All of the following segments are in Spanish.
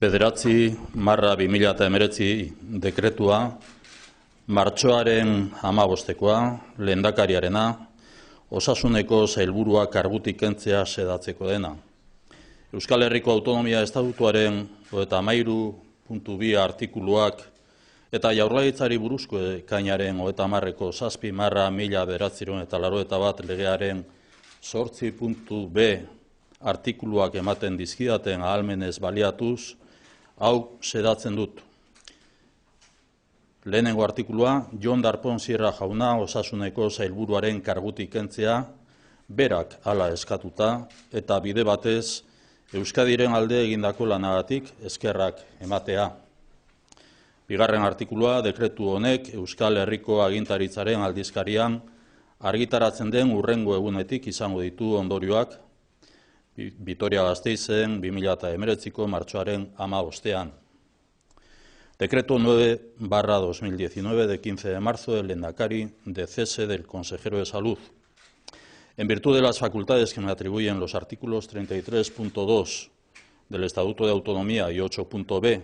9/2019 dekretua, martxoaren 15koa, lehendakariarena, osasuneko sailburua kargutik kentzea xedatzeko dena. Euskal Herriko Autonomia Estatutuaren 33.2 artikuluak eta Jaurlaritzari buruzko ekainaren 30ko 7/1981 legearen 8.b artikuluak ematen dizkidaten ahalmenez baliatuz, hau xedatzen dut. Lehenengo artikulua, Jon Darpón Sierra jauna osasuneko sailburuaren kargutik kentzea, berak hala eskatuta eta bide batez Euskadiren alde egindako lanagatik eskerrak ematea. Bigarren artikulua, dekretu honek Euskal Herriko agintaritzaren aldizkarian argitaratzen den hurrengo egunetik izango ditu ondorioak, Vitoria-Gasteizen 2019ko martxoaren 15ean. Decreto 9/2019 de 15 de marzo del Lehendakari de cese del consejero de Salud. En virtud de las facultades que me atribuyen los artículos 33.2 del Estatuto de Autonomía y 8.b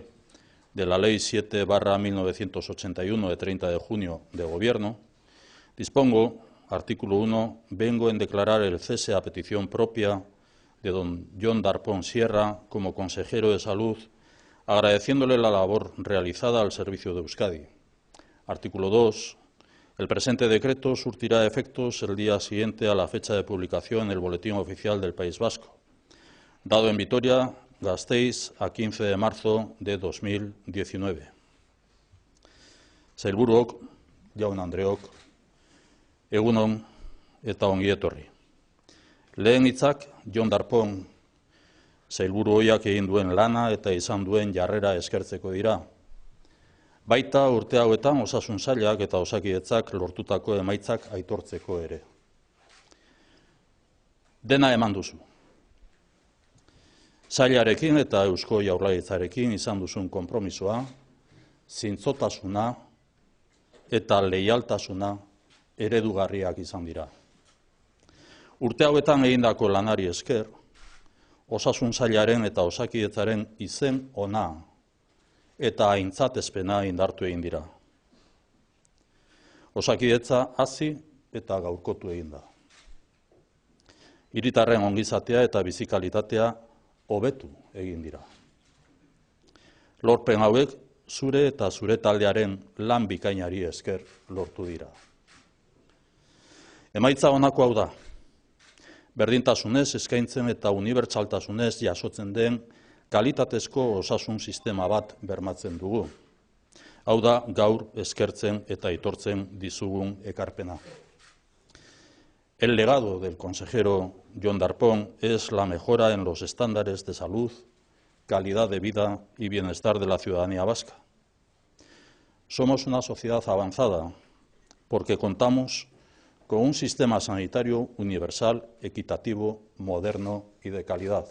de la Ley 7/1981 de 30 de junio de Gobierno, dispongo, artículo 1, vengo en declarar el cese a petición propia de don Jon Darpón Sierra como consejero de Salud, agradeciéndole la labor realizada al servicio de Euskadi. Artículo 2. El presente decreto surtirá efectos el día siguiente a la fecha de publicación en el Boletín Oficial del País Vasco, dado en Vitoria-Gasteiz a 15 de marzo de 2019. Sailburuok, jaun-andreok, egun on eta ongi etorri. Lehen hitzak Jon Darpón sailburu ohiak egin duen lana eta izan duen jarrera eskertzeko dira. Baita urte hauetan osasun sailak eta osakidetzak lortutako emaitzak aitortzeko ere. Dena eman duzu. Sailarekin eta Eusko Jaurlaritzarekin izan duzun konpromisoa, zintzotasuna eta leialtasuna eredugarriak izan dira. Urte hauetan egindako lanari esker, osasun sailaren eta osakidetzaren izen ona eta aintzatespena indartu egin dira. Osakidetza hazi eta gaurkotu egin da. Hiritarren ongizatea eta bizikalitatea hobetu egin dira. Lorpen hauek zure eta zure taldearen lan bikainari esker lortu dira. Emaitza honako hau da. Berdintasunez eskaintzen eta unibertsaltasunez jasotzen den kalitatezko osasun sistema bat bermatzen dugu. Hau da gaur eskertzen eta aitortzen dizugun ekarpena. El legado del consejero Jon Darpón es la mejora en los estándares de salud, calidad de vida y bienestar de la ciudadanía vasca. Somos una sociedad avanzada porque contamos con un sistema sanitario universal, equitativo, moderno y de calidad.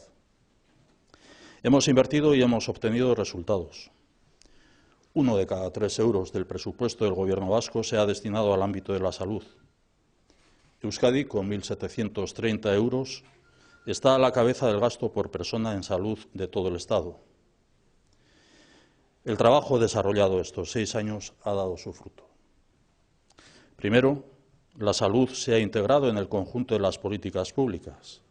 Hemos invertido y hemos obtenido resultados. 1 de cada 3 euros del presupuesto del Gobierno vasco se ha destinado al ámbito de la salud. Euskadi, con 1.730 euros, está a la cabeza del gasto por persona en salud de todo el Estado. El trabajo desarrollado estos 6 años ha dado su fruto. Primero, la salud se ha integrado en el conjunto de las políticas públicas.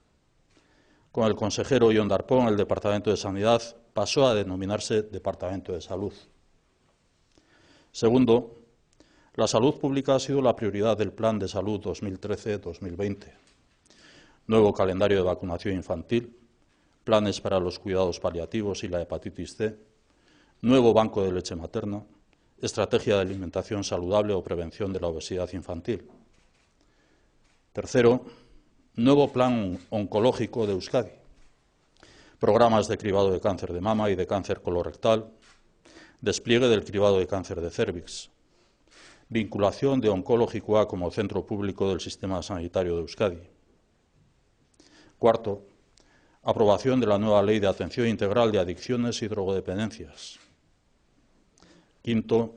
Con el consejero Jon Darpón, el Departamento de Sanidad pasó a denominarse Departamento de Salud. Segundo, la salud pública ha sido la prioridad del Plan de Salud 2013-2020. Nuevo calendario de vacunación infantil, planes para los cuidados paliativos y la hepatitis C, nuevo banco de leche materna, estrategia de alimentación saludable o prevención de la obesidad infantil. Tercero, nuevo plan oncológico de Euskadi, programas de cribado de cáncer de mama y de cáncer colorectal, despliegue del cribado de cáncer de cérvix, vinculación de Onkologikoa como centro público del sistema sanitario de Euskadi. Cuarto, aprobación de la nueva Ley de Atención Integral de Adicciones y Drogodependencias. Quinto,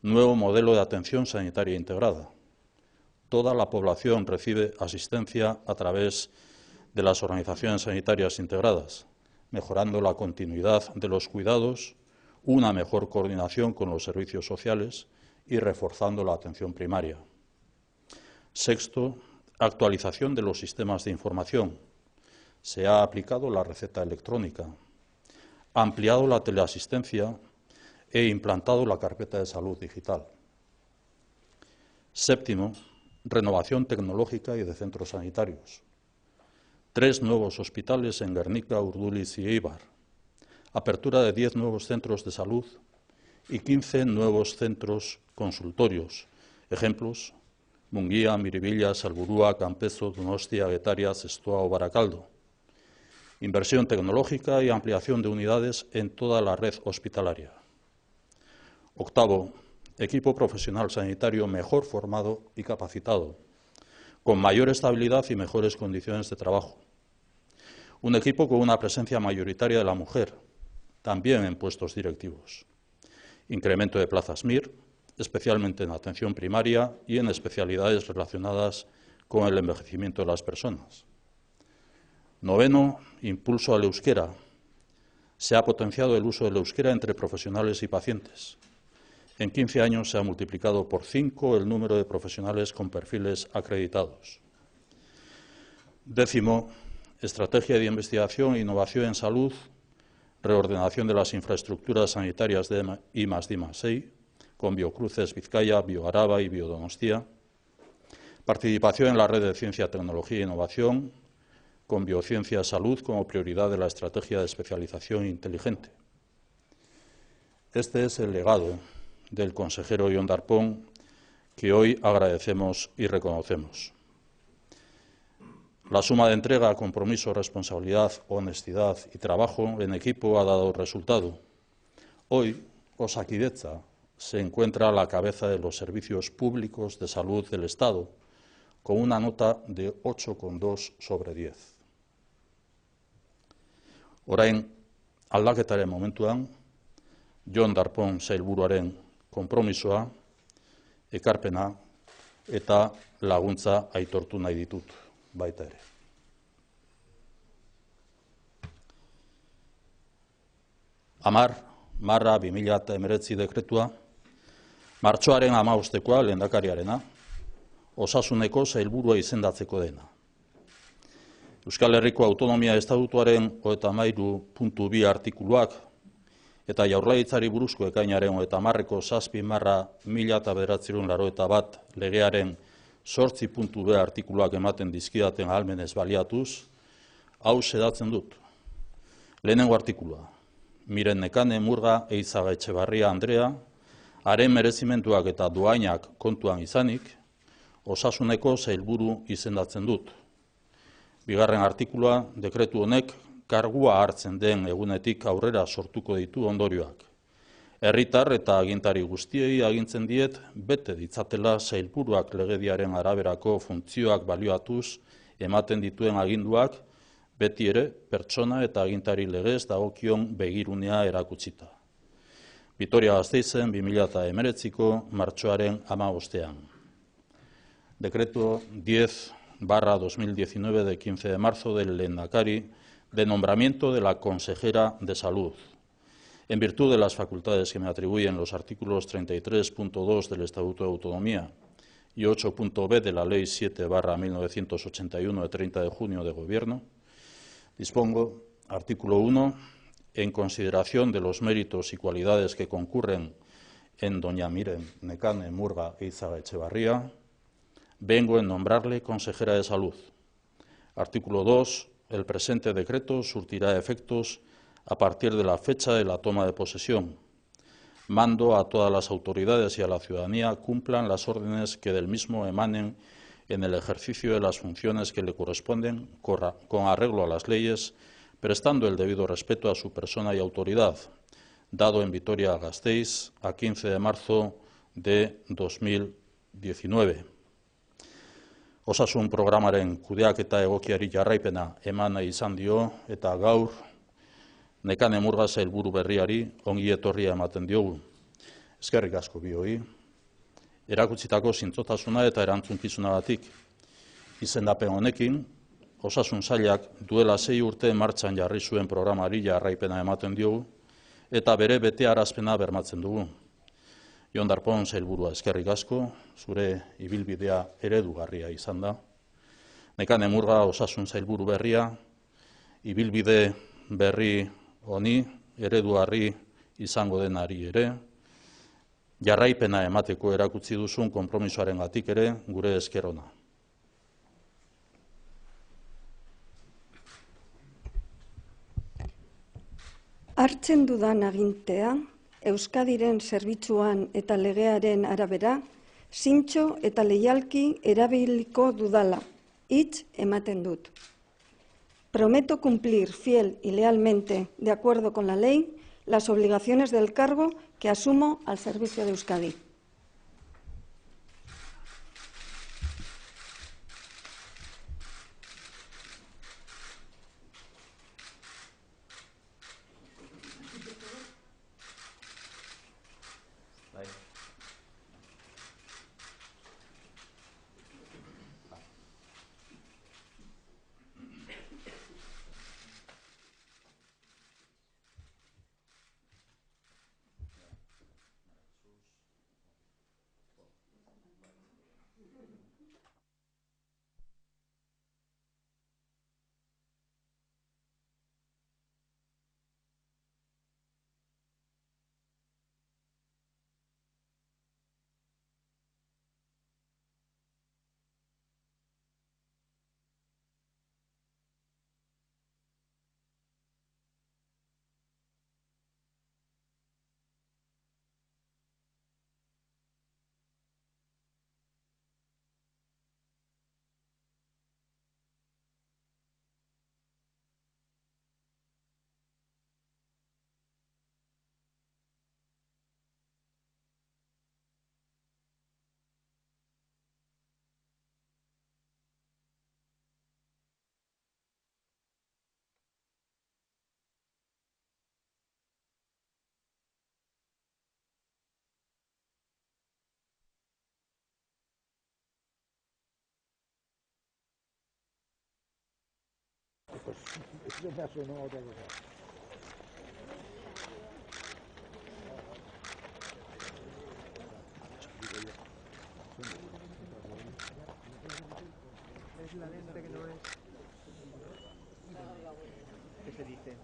nuevo modelo de atención sanitaria integrada. Toda la población recibe asistencia a través de las organizaciones sanitarias integradas, mejorando la continuidad de los cuidados, una mejor coordinación con los servicios sociales y reforzando la atención primaria. Sexto, actualización de los sistemas de información. Se ha aplicado la receta electrónica, ampliado la teleasistencia e implantado la carpeta de salud digital. Séptimo, renovación tecnológica y de centros sanitarios. 3 nuevos hospitales en Guernica, Urduliz y Eibar. Apertura de 10 nuevos centros de salud y 15 nuevos centros consultorios. Ejemplos: Munguía, Miribilla, Salburúa, Campezo, Donostia, Getaria, Zestoa o Barakaldo. Inversión tecnológica y ampliación de unidades en toda la red hospitalaria. Octavo, equipo profesional sanitario mejor formado y capacitado, con mayor estabilidad y mejores condiciones de trabajo. Un equipo con una presencia mayoritaria de la mujer, también en puestos directivos. Incremento de plazas MIR, especialmente en atención primaria y en especialidades relacionadas con el envejecimiento de las personas. Noveno, impulso al euskera. Se ha potenciado el uso del euskera entre profesionales y pacientes. En 15 años se ha multiplicado por 5 el número de profesionales con perfiles acreditados. Décimo, estrategia de investigación e innovación en salud, reordenación de las infraestructuras sanitarias de I+D+I, con Biocruces Vizcaya, Bioaraba y Biodonostia. Participación en la red de ciencia, tecnología e innovación, con Biociencia Salud como prioridad de la estrategia de especialización inteligente. Este es el legado del consejero Jon Darpón, que hoy agradecemos y reconocemos. La suma de entrega, compromiso, responsabilidad, honestidad y trabajo en equipo ha dado resultado. Hoy, Osakidetza se encuentra a la cabeza de los servicios públicos de salud del Estado, con una nota de 8,2 sobre 10. Orain, aldaketaren momentuan, Jon Darpón sailburuaren konpromisoa, ekarpena eta laguntza aitortu nahi ditut baita ere. Amar, marra 2019 dekretua, martxoaren 15koa lehendakariarena, osasuneko sailburua izendatzeko dena. Euskal Herriko Autonomia Estatutuaren 33.2 artikuluak eta Jaurlaritzari buruzko ekainaren 30ko 7/1991 legearen 8.b artikuluak ematen dizkidaten ahalmenez baliatuz, hau xedatzen dut. Lehenengo artikulua, Miren Nekane Murga Eizaga Etxebarria Andrea, haren merezimenduak eta doainak kontuan izanik, osasuneko sailburu izendatzen dut. Bigarren artikulua, dekretu honek kargua hartzen den egunetik aurrera sortuko ditu ondorioak. Herritar eta agintari guztiei agintzen diet bete ditzatela sailburuak legediaren araberako funtzioak balioatuz ematen dituen aginduak, beti ere pertsona eta agintari legez dagokion begirunea erakutsita. Vitoria-Gasteizen 2019ko martxoaren 15. Decreto 10/2019 de 15 de marzo del Lehendakari de nombramiento de la consejera de Salud. En virtud de las facultades que me atribuyen los artículos 33.2 del Estatuto de Autonomía y 8.b de la Ley 7/1981 de 30 de junio de Gobierno, dispongo, artículo 1, en consideración de los méritos y cualidades que concurren en doña Miren Nekane Murga Eizaga Etxebarria, vengo en nombrarle consejera de Salud. Artículo 2. El presente decreto surtirá efectos a partir de la fecha de la toma de posesión. Mando a todas las autoridades y a la ciudadanía cumplan las órdenes que del mismo emanen en el ejercicio de las funciones que le corresponden con arreglo a las leyes, prestando el debido respeto a su persona y autoridad, dado en Vitoria-Gasteiz a 15 de marzo de 2019. Osasun programaren kudeaketa egokiari jarraipena eman nahi izan dio eta gaur Nekane Murga sailburu berriari ongi etorria ematen diogu. Eskerrik asko bioi, erakutsitako zintzotasuna eta erantzunkizunagatik. Izendapen honekin, Osasun sailak duela 6 urte martxan jarri zuen programari jarraipena ematen diogu eta bere betearazpena bermatzen dugu. Jon Darpón sailburua eskerrik asko, zure ibilbidea eredugarria izan da. Nekane Murga osasun sailburu berria, ibilbide berri honi eredugarri izango denari ere, jarraipena emateko erakutsi duzun konpromisoarengatik ere gure esker ona. Hartzen dudan agintea, Euskadiren zerbitzuan eta legearen arabera, zintzo eta leialki erabiliko dudala, hitz ematen dut. Prometo cumplir fiel y lealmente, de acuerdo con la ley, las obligaciones del cargo que asumo al servicio de Euskadi. Es la lente que no es. ¿Qué se dice?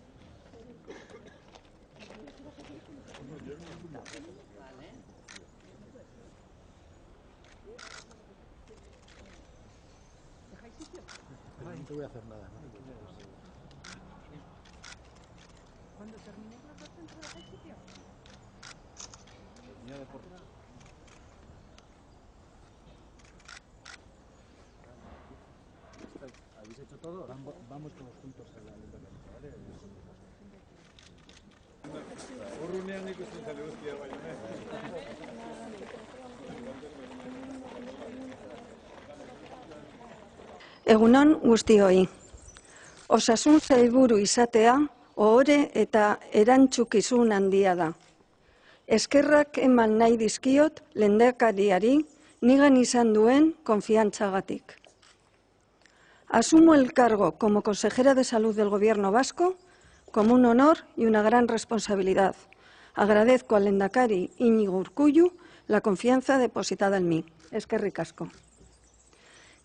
Pero no te voy a hacer nada, ¿no? Cuando termines la parte entre el sitio. Ya de por... ¿Habéis hecho todo? Ahora vamos todos juntos a la ayuntamiento, ¿vale? Egunon guztioi. Osasun sailburu izatea, ohore eta erantzukizun handia da. Eskerrak eman nahi dizkiot lehendakariari nigan izan duen konfiantzagatik. Asumo el cargo como consejera de salud del Gobierno vasco como un honor y una gran responsabilidad. Agradezco al lehendakari Iñigo Urkullu la confianza depositada en mí. Eskerrik asko.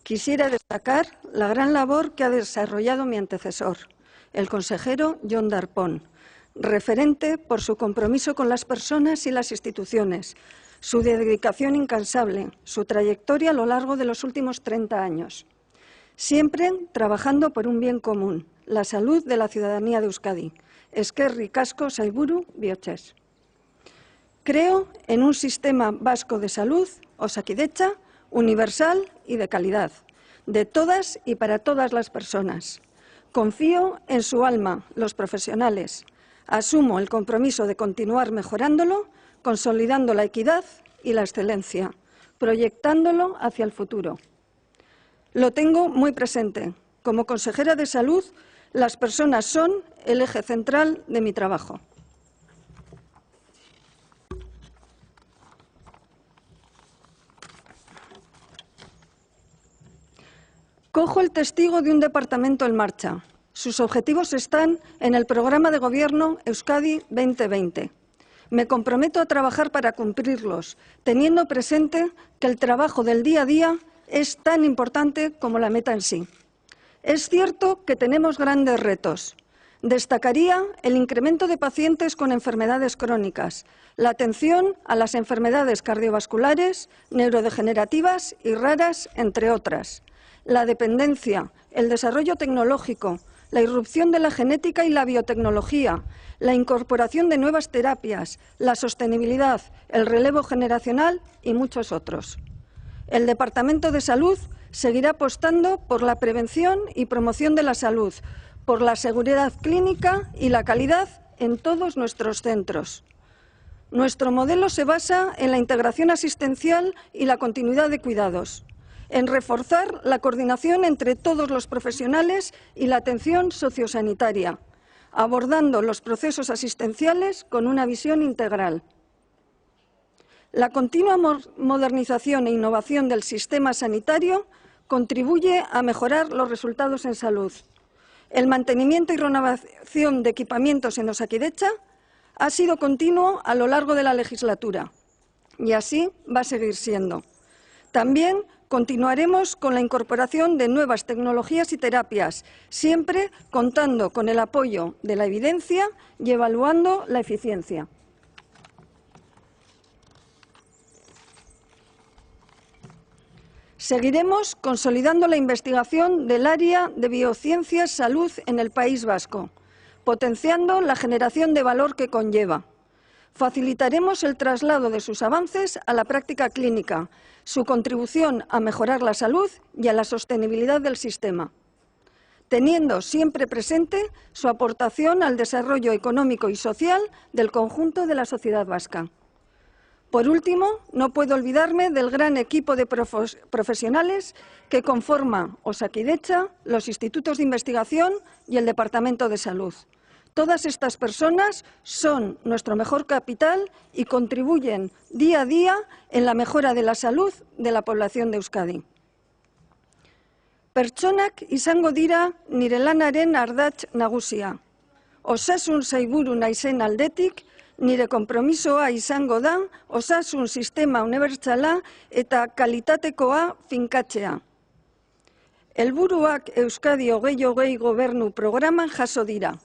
Quisiera destacar la gran labor que ha desarrollado mi antecesor, el consejero Jon Darpón, referente por su compromiso con las personas y las instituciones, su dedicación incansable, su trayectoria a lo largo de los últimos 30 años, siempre trabajando por un bien común, la salud de la ciudadanía de Euskadi. Eskerrik asko sailburu bihotxez. Creo en un sistema vasco de salud, Osakidetza, universal y de calidad, de todas y para todas las personas. Confío en su alma, los profesionales. Asumo el compromiso de continuar mejorándolo, consolidando la equidad y la excelencia, proyectándolo hacia el futuro. Lo tengo muy presente. Como consejera de salud, las personas son el eje central de mi trabajo. Cojo el testigo de un departamento en marcha. Sus objetivos están en el programa de gobierno Euskadi 2020. Me comprometo a trabajar para cumplirlos, teniendo presente que el trabajo del día a día es tan importante como la meta en sí. Es cierto que tenemos grandes retos. Destacaría el incremento de pacientes con enfermedades crónicas, la atención a las enfermedades cardiovasculares, neurodegenerativas y raras, entre otras, la dependencia, el desarrollo tecnológico, la irrupción de la genética y la biotecnología, la incorporación de nuevas terapias, la sostenibilidad, el relevo generacional y muchos otros. El Departamento de Salud seguirá apostando por la prevención y promoción de la salud, por la seguridad clínica y la calidad en todos nuestros centros. Nuestro modelo se basa en la integración asistencial y la continuidad de cuidados, en reforzar la coordinación entre todos los profesionales y la atención sociosanitaria, abordando los procesos asistenciales con una visión integral. La continua modernización e innovación del sistema sanitario contribuye a mejorar los resultados en salud. El mantenimiento y renovación de equipamientos en Osakidetza ha sido continuo a lo largo de la legislatura y así va a seguir siendo. También continuaremos con la incorporación de nuevas tecnologías y terapias, siempre contando con el apoyo de la evidencia y evaluando la eficiencia. Seguiremos consolidando la investigación del área de biociencias salud en el País Vasco, potenciando la generación de valor que conlleva. Facilitaremos el traslado de sus avances a la práctica clínica, su contribución a mejorar la salud y a la sostenibilidad del sistema, teniendo siempre presente su aportación al desarrollo económico y social del conjunto de la sociedad vasca. Por último, no puedo olvidarme del gran equipo de profesionales que conforma Osakidetza, los institutos de investigación y el Departamento de Salud. Todas estas personas son nuestro mejor capital y contribuyen día a día en la mejora de la salud de la población de Euskadi. Pertsonak izango dira nire lanaren ardatz nagusia. Osasun sailburu naizen aldetik, nire konpromisoa izango da osasun sistema unibertsala eta kalitatekoa finkatzea. Helburuak Euskadi 2020 gobernu programan jaso dira,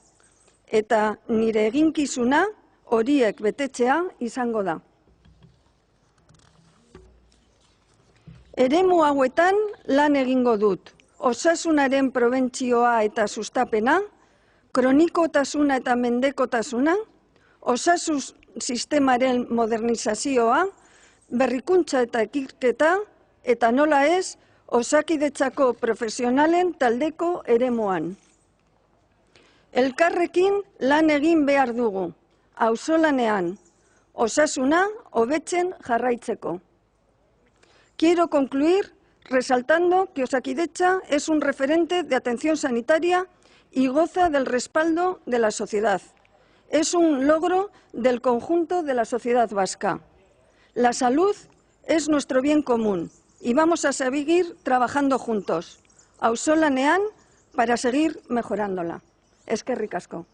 eta nire eginkizuna horiek betetzea izango da. Eremu hauetan lan egingo dut, osasunaren prebentzioa eta sustapena, kronikotasuna eta mendekotasuna, osasun sistemaren modernizazioa, berrikuntza eta ikerketa, eta nola ez, Osakidetzako profesionalen taldeko eremuan. Elkarrekin lan egin behar dugu, auzolanean, osasuna hobetzen jarraitzeko. Quiero concluir resaltando que Osakidetza es un referente de atención sanitaria y goza del respaldo de la sociedad. Es un logro del conjunto de la sociedad vasca. La salud es nuestro bien común y vamos a seguir trabajando juntos, auzolanean, para seguir mejorándola. Eskerrik asko.